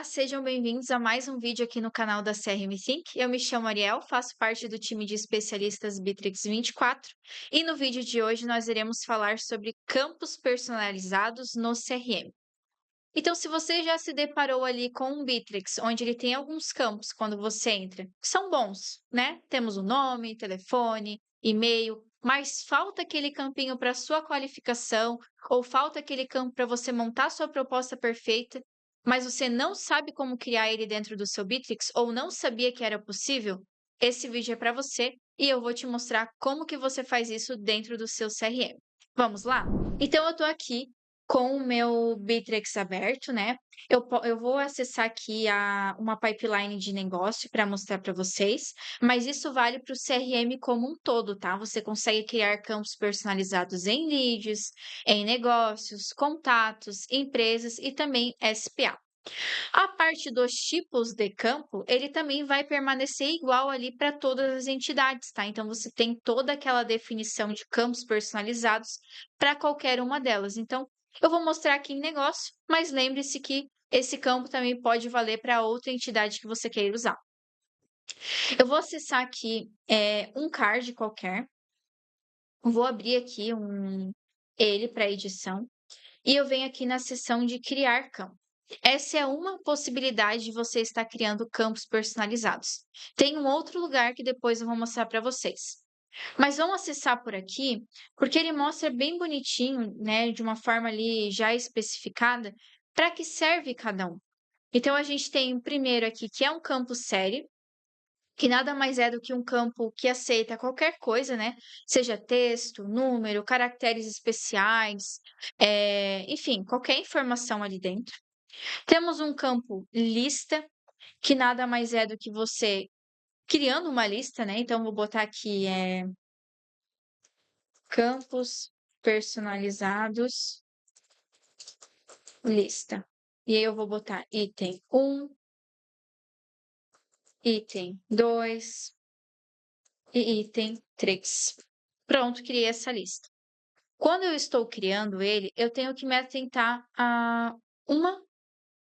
Olá, sejam bem-vindos a mais um vídeo aqui no canal da CRM Think. Eu me chamo Ariel, faço parte do time de especialistas Bitrix 24 e no vídeo de hoje nós iremos falar sobre campos personalizados no CRM. Então, se você já se deparou ali com um Bitrix, onde ele tem alguns campos quando você entra, que são bons, né? Temos o nome, telefone, e-mail, mas falta aquele campinho para sua qualificação, ou falta aquele campo para você montar sua proposta perfeita, mas você não sabe como criar ele dentro do seu Bitrix, ou não sabia que era possível, esse vídeo é para você e eu vou te mostrar como que você faz isso dentro do seu CRM. Vamos lá? Então, eu estou aqui com o meu Bittrex aberto, né, eu vou acessar aqui uma pipeline de negócio para mostrar para vocês, mas isso vale para o CRM como um todo, tá? Você consegue criar campos personalizados em leads, em negócios, contatos, empresas e também SPA. A parte dos tipos de campo, ele também vai permanecer igual ali para todas as entidades, tá? Então, você tem toda aquela definição de campos personalizados para qualquer uma delas. Então, eu vou mostrar aqui em negócio, mas lembre-se que esse campo também pode valer para outra entidade que você queira usar. Eu vou acessar aqui um card qualquer, vou abrir aqui ele para edição, e eu venho aqui na seção de criar campo. Essa é uma possibilidade de você estar criando campos personalizados. Tem um outro lugar que depois eu vou mostrar para vocês. Mas vamos acessar por aqui, porque ele mostra bem bonitinho, né, de uma forma ali já especificada, para que serve cada um. Então, a gente tem o primeiro aqui, que é um campo série, que nada mais é do que um campo que aceita qualquer coisa, né? Seja texto, número, caracteres especiais, enfim, qualquer informação ali dentro. Temos um campo lista, que nada mais é do que você criando uma lista, né? Então, vou botar aqui campos personalizados, lista. E aí eu vou botar item 1, item 2 e item 3. Pronto, criei essa lista. Quando eu estou criando ele, eu tenho que me atentar a uma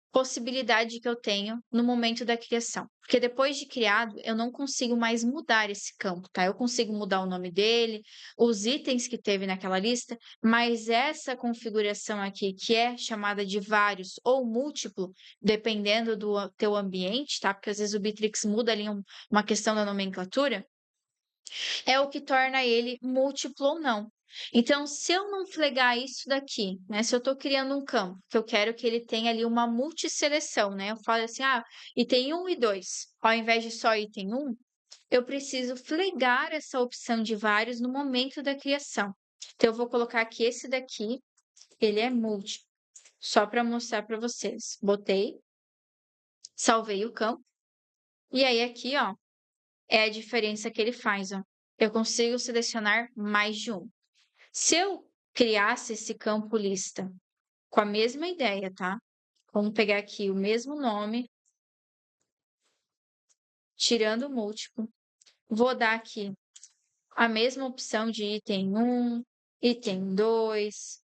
possibilidade que eu tenho no momento da criação. Porque depois de criado, eu não consigo mais mudar esse campo, tá? Eu consigo mudar o nome dele, os itens que teve naquela lista, mas essa configuração aqui, que é chamada de vários ou múltiplo, dependendo do teu ambiente, tá? Porque às vezes o Bitrix muda ali uma questão da nomenclatura, é o que torna ele múltiplo ou não. Então, se eu não flegar isso daqui, né? Se eu estou criando um campo, que eu quero que ele tenha ali uma multisseleção, né? Eu falo assim, item 1 e 2, ao invés de só item 1, eu preciso flegar essa opção de vários no momento da criação. Então, eu vou colocar aqui esse daqui, ele é múltiplo, só para mostrar para vocês. Botei, salvei o campo, e aí aqui, ó, é a diferença que ele faz, ó. Eu consigo selecionar mais de um. Se eu criasse esse campo lista com a mesma ideia, tá? Vamos pegar aqui o mesmo nome, tirando o múltiplo. Vou dar aqui a mesma opção de item 1, item 2,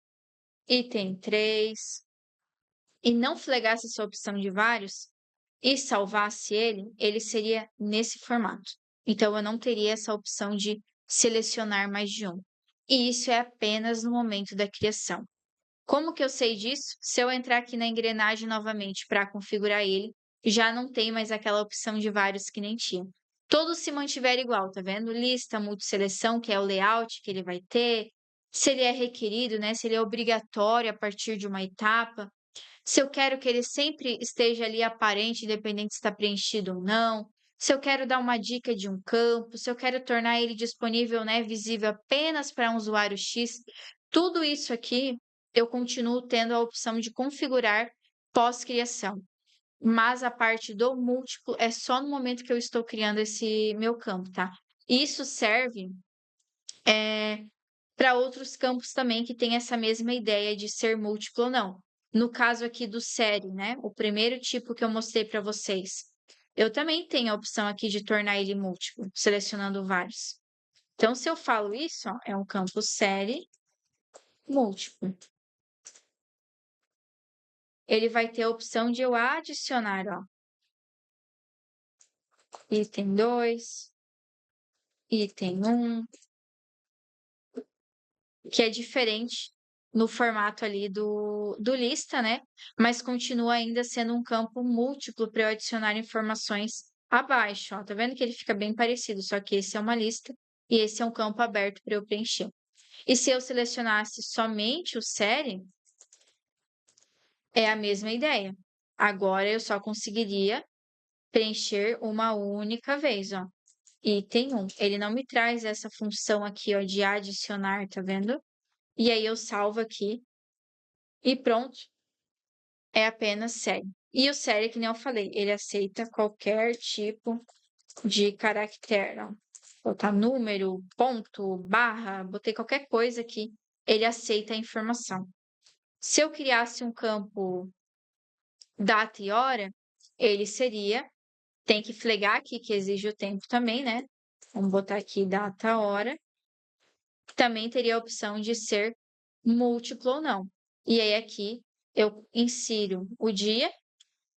item 3, e não flegasse essa opção de vários e salvasse ele, ele seria nesse formato. Então, eu não teria essa opção de selecionar mais de um. E isso é apenas no momento da criação. Como que eu sei disso? Se eu entrar aqui na engrenagem novamente para configurar ele, já não tem mais aquela opção de vários que nem tinha. Todos se mantiver igual, tá vendo? Lista, multisseleção, que é o layout que ele vai ter, se ele é requerido, né? Se ele é obrigatório a partir de uma etapa, se eu quero que ele sempre esteja ali aparente, independente se está preenchido ou não, se eu quero dar uma dica de um campo, se eu quero tornar ele disponível, né, visível apenas para um usuário X, tudo isso aqui eu continuo tendo a opção de configurar pós-criação. Mas a parte do múltiplo é só no momento que eu estou criando esse meu campo, tá? Isso serve para outros campos também que têm essa mesma ideia de ser múltiplo ou não. No caso aqui do série, né? O primeiro tipo que eu mostrei para vocês. Eu também tenho a opção aqui de tornar ele múltiplo, selecionando vários. Então, se eu falo isso, ó, é um campo série múltiplo. ele vai ter a opção de eu adicionar, ó. Item 2, item 1, que é diferente no formato ali do lista, né? Mas continua ainda sendo um campo múltiplo para eu adicionar informações abaixo, ó. Tá vendo que ele fica bem parecido, só que esse é uma lista e esse é um campo aberto para eu preencher. E se eu selecionasse somente o série, é a mesma ideia. Agora eu só conseguiria preencher uma única vez, ó. Item 1. Ele não me traz essa função aqui, ó, de adicionar, tá vendo? E aí eu salvo aqui e pronto. É apenas série. E o série, que nem eu falei, ele aceita qualquer tipo de caractere, ó. Botar número, ponto, barra, botei qualquer coisa aqui, ele aceita a informação. Se eu criasse um campo data e hora, ele seria, tem que flegar aqui que exige o tempo também, né? Vamos botar aqui data, hora. Também teria a opção de ser múltiplo ou não. E aí aqui eu insiro o dia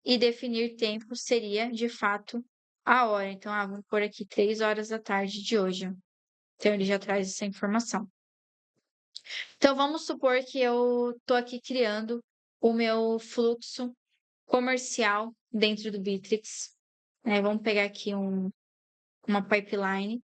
e definir tempo seria, de fato, a hora. Então, vamos pôr aqui 3 horas da tarde de hoje. Então, ele já traz essa informação. Então, vamos supor que eu estou aqui criando o meu fluxo comercial dentro do Bitrix. Né? Vamos pegar aqui uma pipeline.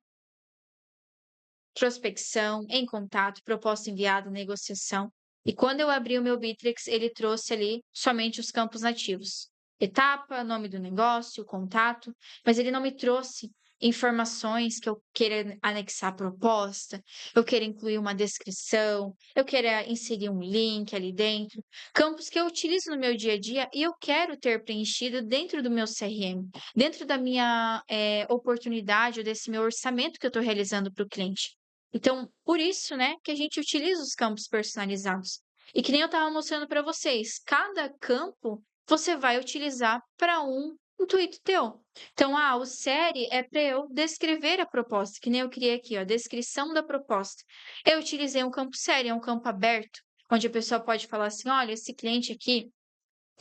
Prospecção, em contato, proposta enviada, negociação. E quando eu abri o meu Bitrix, ele trouxe ali somente os campos nativos. Etapa, nome do negócio, contato, mas ele não me trouxe informações que eu queira anexar a proposta, eu queira incluir uma descrição, eu queira inserir um link ali dentro, campos que eu utilizo no meu dia a dia e eu quero ter preenchido dentro do meu CRM, dentro da minha oportunidade ou desse meu orçamento que eu estou realizando para o cliente. Então, por isso, né, que a gente utiliza os campos personalizados. E que nem eu estava mostrando para vocês, cada campo você vai utilizar para um intuito teu. Então, o série é para eu descrever a proposta, que nem eu criei aqui, ó, descrição da proposta. Eu utilizei um campo série, é um campo aberto, onde a pessoa pode falar assim, olha, esse cliente aqui,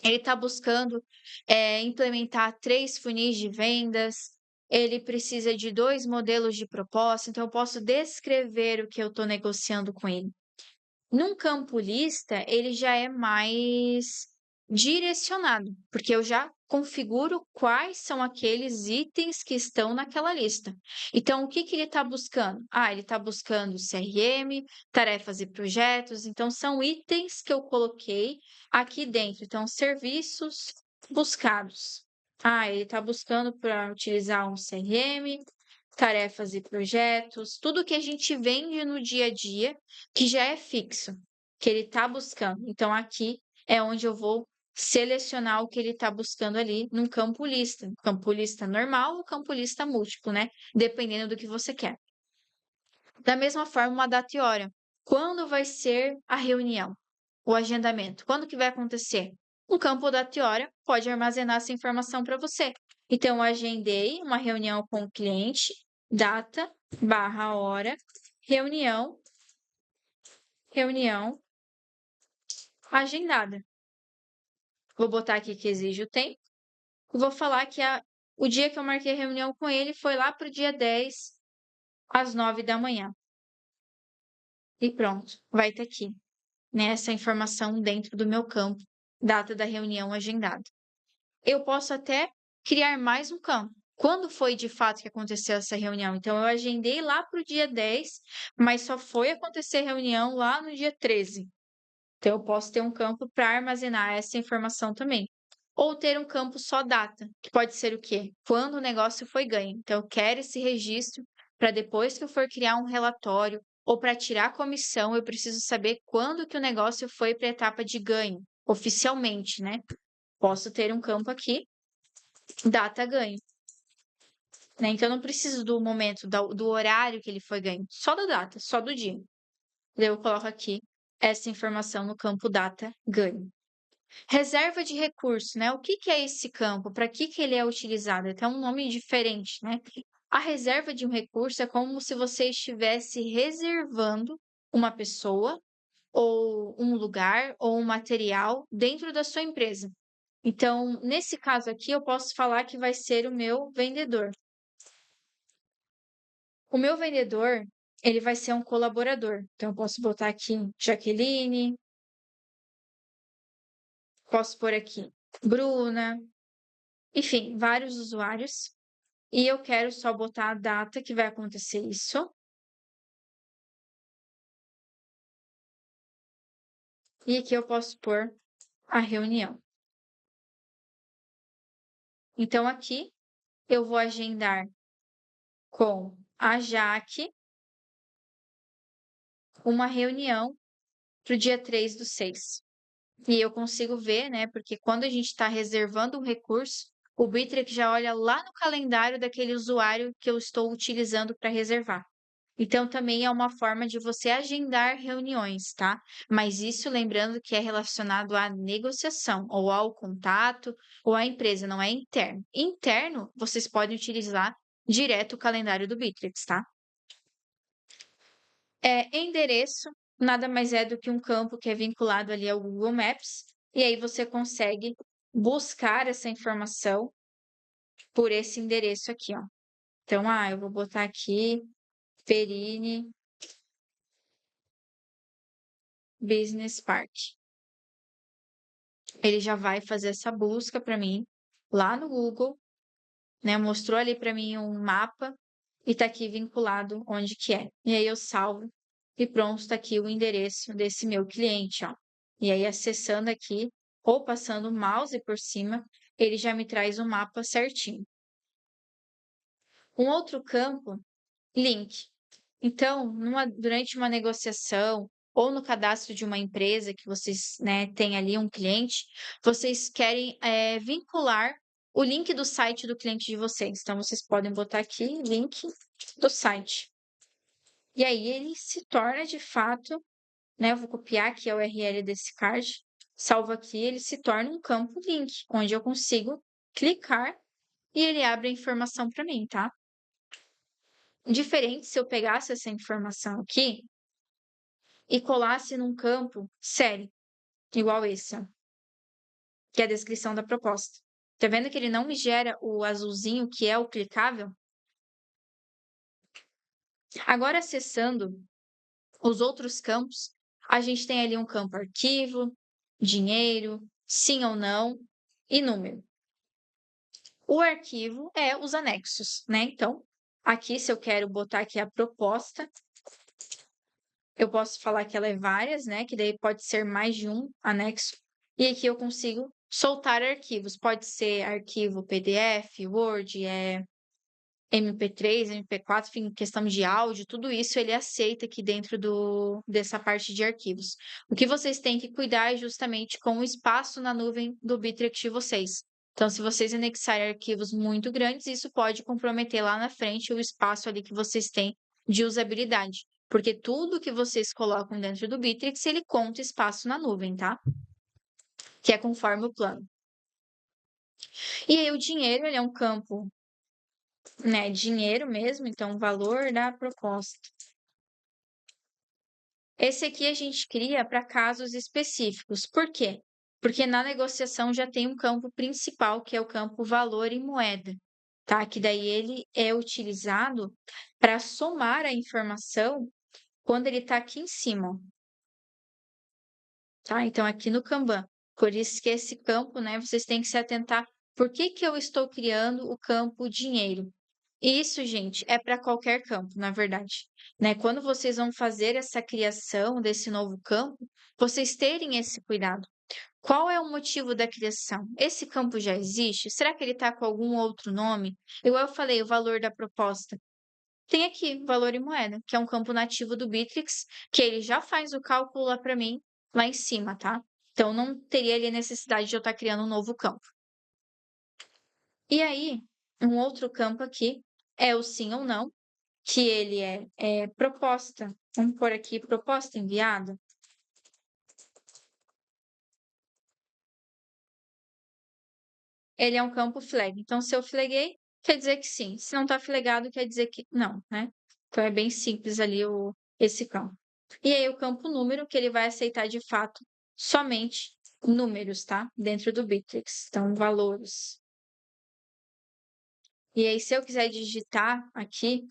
ele está buscando implementar 3 funis de vendas, ele precisa de 2 modelos de proposta, então eu posso descrever o que eu estou negociando com ele. Num campo lista, ele já é mais direcionado, porque eu já configuro quais são aqueles itens que estão naquela lista. Então, o que ele está buscando? Ele está buscando CRM, tarefas e projetos. Então, são itens que eu coloquei aqui dentro. Então, serviços buscados. Ele está buscando para utilizar um CRM, tarefas e projetos, tudo que a gente vende no dia a dia, que já é fixo, que ele está buscando. Então, aqui é onde eu vou selecionar o que ele está buscando ali num campo lista. Campo lista normal ou campo lista múltiplo, né? Dependendo do que você quer. Da mesma forma, uma data e hora. Quando vai ser a reunião? O agendamento? Quando que vai acontecer? Um campo data e hora pode armazenar essa informação para você. Então, eu agendei uma reunião com o cliente, data, barra hora, reunião, agendada. Vou botar aqui que exige o tempo. Vou falar que o dia que eu marquei a reunião com ele foi lá para o dia 10, às 9 da manhã. E pronto, vai estar aqui, né, essa informação dentro do meu campo, data da reunião agendada. Eu posso até criar mais um campo. Quando foi de fato que aconteceu essa reunião? Então, eu agendei lá para o dia 10, mas só foi acontecer a reunião lá no dia 13. Então, eu posso ter um campo para armazenar essa informação também. Ou ter um campo só data, que pode ser o quê? Quando o negócio foi ganho. Então, eu quero esse registro para depois que eu for criar um relatório ou para tirar a comissão, eu preciso saber quando que o negócio foi para a etapa de ganho, oficialmente, né? Posso ter um campo aqui, data ganho. Né? Então, eu não preciso do momento, do horário que ele foi ganho, só da data, só do dia. Eu coloco aqui essa informação no campo data ganho. Reserva de recurso, né? O que é esse campo? Para que ele é utilizado? É até um nome diferente, né? A reserva de um recurso é como se você estivesse reservando uma pessoa ou um lugar, ou um material dentro da sua empresa. Então, nesse caso aqui, eu posso falar que vai ser o meu vendedor. O meu vendedor, ele vai ser um colaborador. Então, eu posso botar aqui Jaqueline, posso pôr aqui Bruna, enfim, vários usuários. E eu quero só botar a data que vai acontecer isso. E aqui eu posso pôr a reunião. Então, aqui eu vou agendar com a Jaque uma reunião para o dia 3/6. E eu consigo ver, né? Porque quando a gente está reservando um recurso, o Bittrex já olha lá no calendário daquele usuário que eu estou utilizando para reservar. Então, também é uma forma de você agendar reuniões, tá? Mas isso lembrando que é relacionado à negociação, ou ao contato, ou à empresa, não é interno. Interno, vocês podem utilizar direto o calendário do Bittrex, tá? Endereço nada mais é do que um campo que é vinculado ali ao Google Maps, e aí você consegue buscar essa informação por esse endereço aqui, ó. Então, eu vou botar aqui Perini Business Park. Ele já vai fazer essa busca para mim lá no Google, né? Mostrou ali para mim um mapa e tá aqui vinculado onde que é. E aí eu salvo e pronto, está aqui o endereço desse meu cliente, ó. E aí acessando aqui ou passando o mouse por cima, ele já me traz o mapa certinho. Um outro campo, link. Então, durante uma negociação ou no cadastro de uma empresa que vocês, né, têm ali um cliente, vocês querem vincular o link do site do cliente de vocês. Então, vocês podem botar aqui link do site. E aí ele se torna de fato, né? Eu vou copiar aqui a URL desse card, salvo aqui, ele se torna um campo link, onde eu consigo clicar e ele abre a informação para mim, tá? Diferente se eu pegasse essa informação aqui e colasse num campo série, igual esse, ó, que é a descrição da proposta. Tá vendo que ele não me gera o azulzinho, que é o clicável? Agora, acessando os outros campos, a gente tem ali um campo arquivo, dinheiro, sim ou não e número. O arquivo é os anexos, né? Então, aqui, se eu quero botar aqui a proposta, eu posso falar que ela é várias, né? Que daí pode ser mais de um anexo. E aqui eu consigo soltar arquivos. Pode ser arquivo PDF, Word, MP3, MP4, enfim, questão de áudio, tudo isso ele aceita aqui dentro dessa parte de arquivos. O que vocês têm que cuidar é justamente com o espaço na nuvem do Bittrex de vocês. Então, se vocês anexarem arquivos muito grandes, isso pode comprometer lá na frente o espaço ali que vocês têm de usabilidade. Porque tudo que vocês colocam dentro do Bittrex, ele conta espaço na nuvem, tá? Que é conforme o plano. E aí, o dinheiro, ele é um campo, né, dinheiro mesmo, então valor da proposta. Esse aqui a gente cria para casos específicos. Por quê? Porque na negociação já tem um campo principal, que é o campo valor em moeda, tá? Que daí ele é utilizado para somar a informação quando ele está aqui em cima, tá? Então, aqui no Kanban. Por isso que esse campo, né, vocês têm que se atentar. Por que que eu estou criando o campo dinheiro? Isso, gente, é para qualquer campo, na verdade, né? Quando vocês vão fazer essa criação desse novo campo, vocês terem esse cuidado. Qual é o motivo da criação? Esse campo já existe? Será que ele está com algum outro nome? Igual eu falei, o valor da proposta. Tem aqui, valor em moeda, que é um campo nativo do Bittrex, que ele já faz o cálculo lá para mim, lá em cima, tá? Então, não teria ali a necessidade de eu estar criando um novo campo. E aí, um outro campo aqui é o sim ou não, que ele é proposta. Vamos por aqui, proposta enviada. Ele é um campo flag. Então, se eu flaguei, quer dizer que sim. Se não está flegado, quer dizer que não, né? Então, é bem simples ali esse campo. E aí o campo número, que ele vai aceitar de fato somente números, tá? Dentro do Bitrix, então valores. E aí, se eu quiser digitar aqui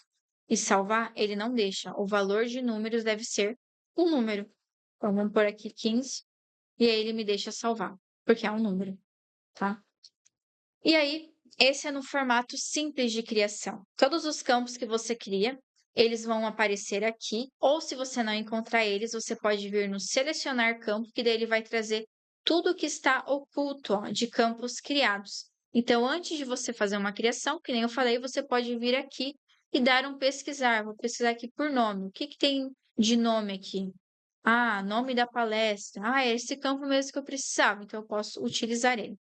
e salvar, ele não deixa. O valor de números deve ser um número. Então, vamos por aqui 15, e aí ele me deixa salvar, porque é um número, tá? E aí, esse é no formato simples de criação. Todos os campos que você cria, eles vão aparecer aqui, ou se você não encontrar eles, você pode vir no selecionar campo, que daí ele vai trazer tudo que está oculto, ó, de campos criados. Então, antes de você fazer uma criação, que nem eu falei, você pode vir aqui e dar um pesquisar. Vou pesquisar aqui por nome. O que que tem de nome aqui? Ah, nome da palestra. Ah, é esse campo mesmo que eu precisava, então eu posso utilizar ele.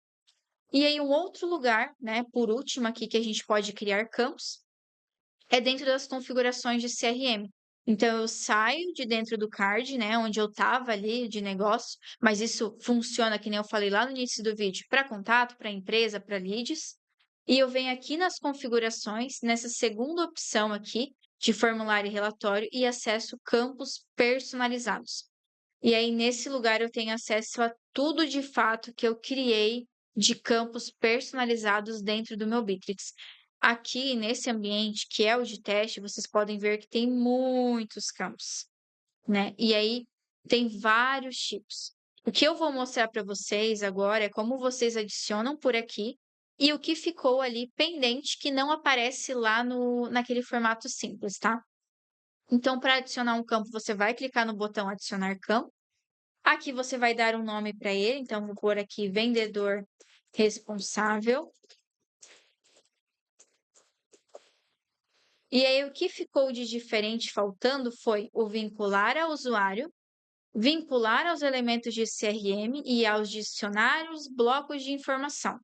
E aí, um outro lugar, né, por último aqui, que a gente pode criar campos, é dentro das configurações de CRM. Então, eu saio de dentro do card, né, onde eu estava ali de negócio, mas isso funciona, que nem eu falei lá no início do vídeo, para contato, para empresa, para leads. E eu venho aqui nas configurações, nessa segunda opção aqui, de formulário e relatório, e acesso campos personalizados. E aí, nesse lugar, eu tenho acesso a tudo de fato que eu criei de campos personalizados dentro do meu Bitrix. Aqui, nesse ambiente, que é o de teste, vocês podem ver que tem muitos campos, né? E aí, tem vários tipos. O que eu vou mostrar para vocês agora é como vocês adicionam por aqui e o que ficou ali pendente que não aparece lá naquele formato simples, tá? Então, para adicionar um campo, você vai clicar no botão adicionar campo. Aqui você vai dar um nome para ele, então vou pôr aqui vendedor responsável. E aí o que ficou de diferente faltando foi o vincular ao usuário, vincular aos elementos de CRM e aos dicionários, blocos de informação.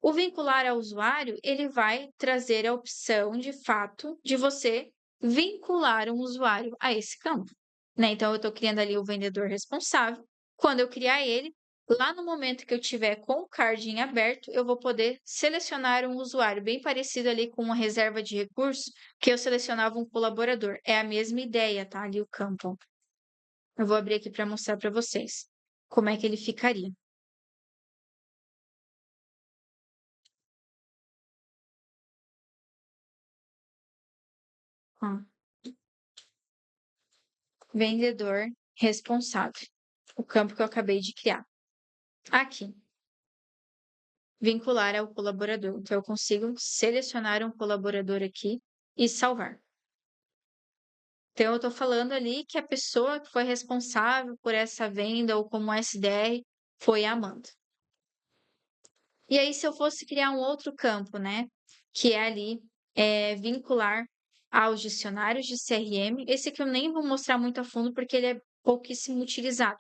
O vincular ao usuário, ele vai trazer a opção, de fato, de você vincular um usuário a esse campo, né? Então, eu estou criando ali o vendedor responsável. Quando eu criar ele, lá no momento que eu tiver com o card em aberto, eu vou poder selecionar um usuário, bem parecido ali com uma reserva de recursos, que eu selecionava um colaborador. É a mesma ideia, tá? Ali o campo. Eu vou abrir aqui para mostrar para vocês como é que ele ficaria. Ó, vendedor responsável, o campo que eu acabei de criar. Aqui, vincular ao colaborador. Então, eu consigo selecionar um colaborador aqui e salvar. Então, eu estou falando ali que a pessoa que foi responsável por essa venda ou como SDR foi a Amanda. E aí, se eu fosse criar um outro campo, né, que é ali vincular aos dicionários de CRM, esse aqui eu nem vou mostrar muito a fundo porque ele é pouquíssimo utilizado.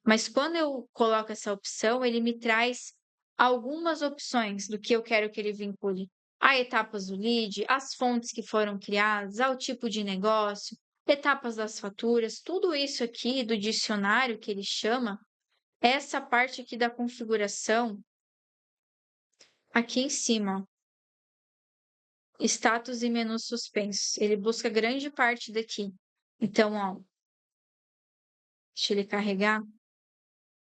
Mas quando eu coloco essa opção, ele me traz algumas opções do que eu quero que ele vincule. A etapas do lead, as fontes que foram criadas, ao tipo de negócio, etapas das faturas, tudo isso aqui do dicionário que ele chama, essa parte aqui da configuração, aqui em cima, ó, status e menu suspensos. Ele busca grande parte daqui. Então, ó, deixa ele carregar.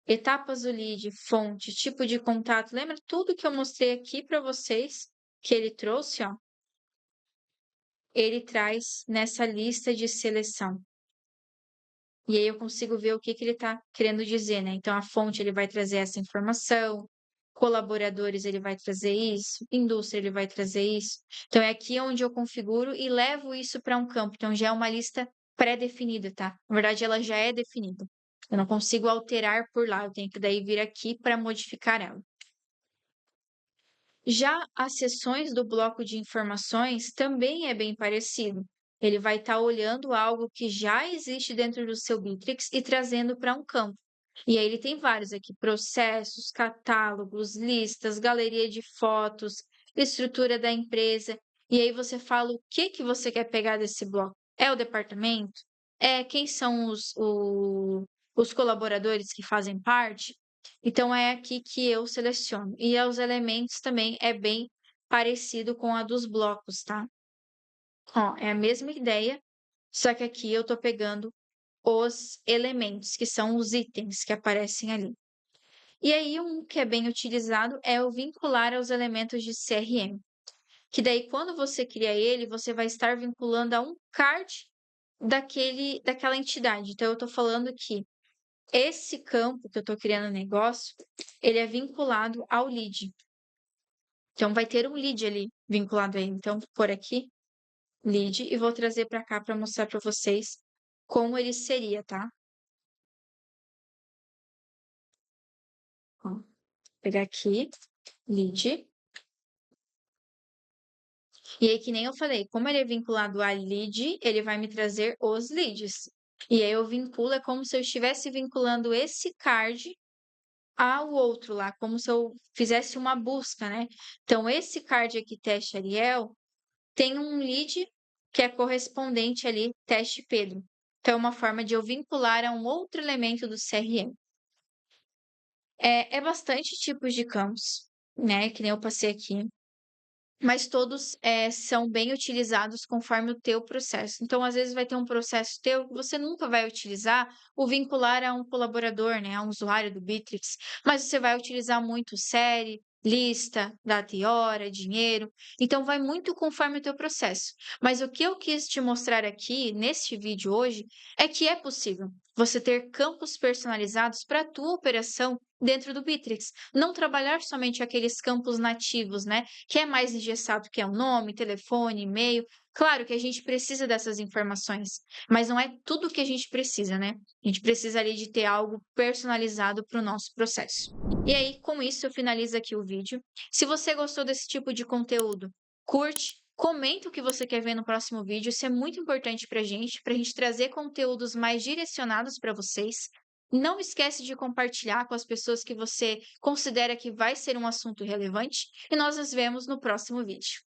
Etapas do lead, fonte, tipo de contato. Lembra tudo que eu mostrei aqui para vocês que ele trouxe, ó? Ele traz nessa lista de seleção. E aí eu consigo ver o que ele está querendo dizer, né? Então, a fonte ele vai trazer essa informação, colaboradores ele vai trazer isso, indústria ele vai trazer isso. Então, é aqui onde eu configuro e levo isso para um campo. Então, já é uma lista pré-definida, tá? Na verdade, ela já é definida. Eu não consigo alterar por lá, eu tenho que daí vir aqui para modificar ela. Já as seções do bloco de informações também é bem parecido. Ele vai estar olhando algo que já existe dentro do seu Bitrix e trazendo para um campo. E aí ele tem vários aqui: processos, catálogos, listas, galeria de fotos, estrutura da empresa. E aí você fala o que que você quer pegar desse bloco. É o departamento? É quem são os colaboradores que fazem parte? Então, é aqui que eu seleciono. E os elementos também é bem parecido com a dos blocos, tá? Ó, é a mesma ideia, só que aqui eu tô pegando os elementos, que são os itens que aparecem ali. E aí, um que é bem utilizado é o vincular aos elementos de CRM, que daí, quando você cria ele, você vai estar vinculando a um card daquela entidade. Então, eu estou falando que esse campo que eu estou criando no negócio, ele é vinculado ao lead. Então, vai ter um lead ali vinculado a ele. Então, vou pôr aqui, lead, e vou trazer para cá para mostrar para vocês como ele seria, tá? Ó, vou pegar aqui, lead. E aí, que nem eu falei, como ele é vinculado a lead, ele vai me trazer os leads. E aí eu vinculo, é como se eu estivesse vinculando esse card ao outro lá, como se eu fizesse uma busca, né? Então, esse card aqui, teste Ariel, tem um lead que é correspondente ali, teste Pedro. Então, é uma forma de eu vincular a um outro elemento do CRM. É bastante tipos de campos, né? Que nem eu passei aqui. Mas todos são bem utilizados conforme o teu processo. Então, às vezes, vai ter um processo teu que você nunca vai utilizar o vincular a um colaborador, né, a um usuário do Bitrix, mas você vai utilizar muito série, lista, data e hora, dinheiro. Então, vai muito conforme o teu processo. Mas o que eu quis te mostrar aqui, neste vídeo hoje, é que é possível você ter campos personalizados para a tua operação dentro do Bitrix. Não trabalhar somente aqueles campos nativos, né? Que é mais engessado, que é o nome, telefone, e-mail. Claro que a gente precisa dessas informações, mas não é tudo que a gente precisa, né? A gente precisaria de ter algo personalizado para o nosso processo. E aí, com isso, eu finalizo aqui o vídeo. Se você gostou desse tipo de conteúdo, curte, comenta o que você quer ver no próximo vídeo. Isso é muito importante para a gente trazer conteúdos mais direcionados para vocês. Não esquece de compartilhar com as pessoas que você considera que vai ser um assunto relevante e nós nos vemos no próximo vídeo.